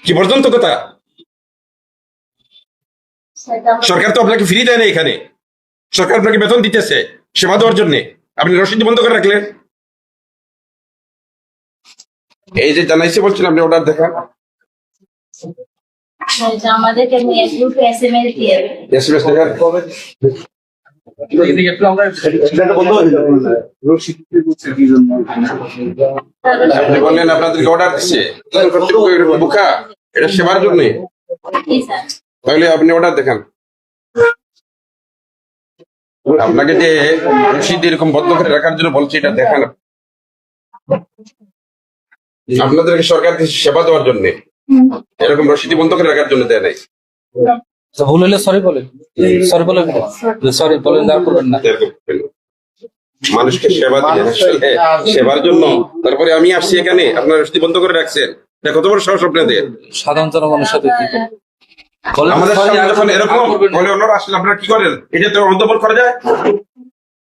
কি পর্যন্ত কথা? সরকার তো আপনাকে ফ্রি দেয় না, এখানে সরকার আপনাকে বেতন দিতেছে সেবা দেওয়ার জন্য, আপনি রসিদ বন্ধ করে রাখলেন। এই যে জানাইছে বলছেন, আপনি অর্ডার দেখান। আমাদেরকে SMS দিয়ে এসএমএস দেখান। আপনি বললেন আপনাদেরকে অর্ডার দিচ্ছে বুকা, এটা সেবার জন্য, তাহলে আপনি অর্ডার দেখান। আপনাকে যে রসিদ এরকম বন্ধ করে রাখার জন্য বলছে, এটা দেখান। আপনাদেরকে সরকার দিচ্ছে সেবা দেওয়ার জন্য, এরকম রসিদ বন্ধ করে রাখার জন্য দেয় নাই। ভুল হলে সরি বলেন, সরি বলেন, সরি বলেন, আর করবেন না। মানুষকে সেবা দিলেন আসলে সেবার জন্য, তারপরে আমি আসছি এখানে আপনার রসিদ বন্ধ করে রাখছেন, এটা কত বড় সাহস আপনাদের? সাধারণ জনগণের সাথে কি করেন? আমাদের সামনে যখন এরকম বলে অন্যরা আসলে আপনারা কি করেন? এটা তো অন্তর্ভুক্ত করা যায়।